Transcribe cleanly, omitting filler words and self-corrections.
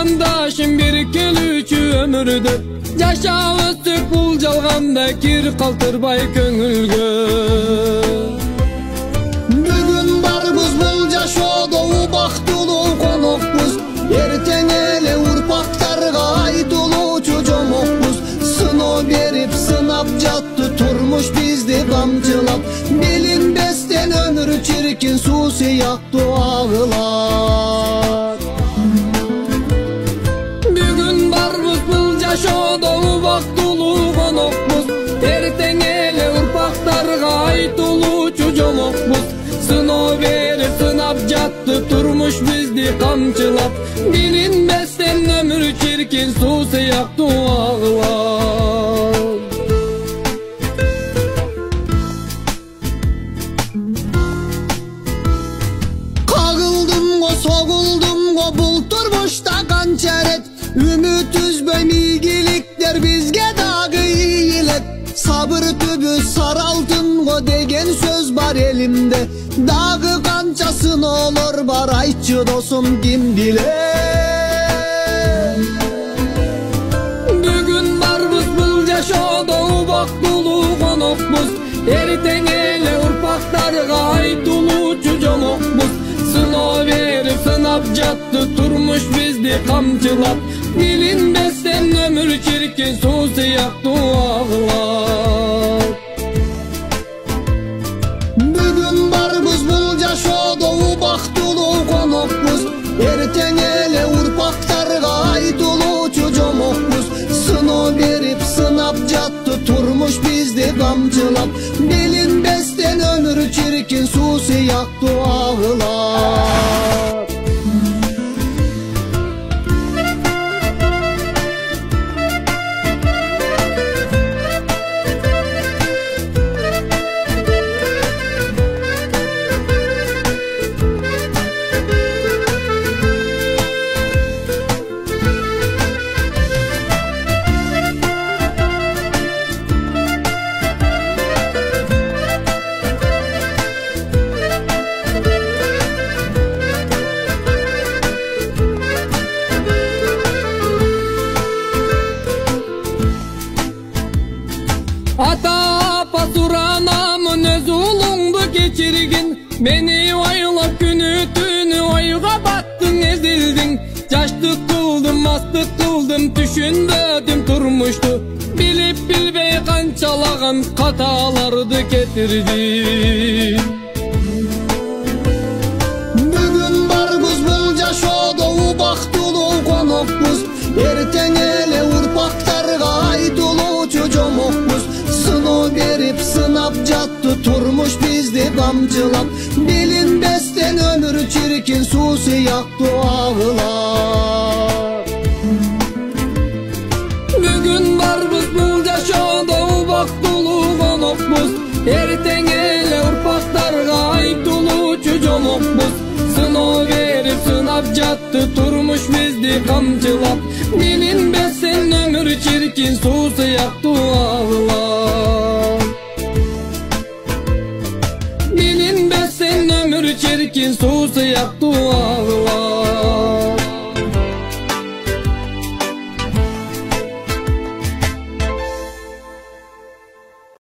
Qarandaşım bir kelүүчү ömürde, Жашап өттүк бул жалганда, Кир калтырбай көңүлгө. Бүгүн барбыз бул жашоодо, убактылуу конокпуз. Эртең эле урпактарга айтылуучу жомокпуз. Сыноо берип сынап жатты турмуш бизди камчылап. Билинбестен өмүр чиркин суу сыяктуу агылат. Бүгүн барбыз бул жашоодо, убактылуу конокпуз. Эртең эле урпактарга айтылуучу жомокпуз. Сыноо берип сынап жатты турмуш бизди камчылап. Билинбестен өмүр чиркин суу сыяктуу агылат. Кагылдым го, согулдум го, бул турмушта канча рет. Үмүт үзбөй ийгиликтер бизге дагы ийилет. Сабыр түбү сары алтын го деген сөз бар элимде. Дагы канча сыноолор бар, айтчы досум, ким билет. Бүгүн барбыз бул жашоодо, убактылуу конокпуз. Эртең эле урпактарга айтылуучу жомокпуз. Сыноо берип сынап жатты турмуш бизди камчылап. Билинбестен өмүр чиркин суу сыяктуу агылат. Бүгүн барбыз бул жашоодо, убактылуу конокпуз. Эртең эле урпактарга айтылуучу жомокпуз. Сыноо берип сынап жатты турмуш бизди камчылап. Билинбестен өмүр чиркин суу сыяктуу агылат. Ата апа суранамын, өз уулуңду кечиргин. Мени ойлоп күнү түнү ойго баттың, эзилдиң. Жаштык кылдым, мастык кылдым, түшүнбөдүм турмушту. Билип билбей канчалаган каталарды кетирдим. Бүгүн барбыз бул жашоодо, убактылуу конокпуз. Эртең эле урпактарга айтылуучу жомокпуз. Сыноо берип сынап жатты турмуш бизди камчылап. Билинбестен өмүр чиркин суу сыяктуу агылат. Бүгүн барбыз бул жашоодо, убактылуу конокпуз. Эртең эле урпактарга айтылуучу жомокпуз. Сыноо берип сынап жатты турмуш бизди камчылап. Билинбестен өмүр чиркин суу сыяктуу агылат. Билинбестен өмүр чиркин суу сыяктуу агылат.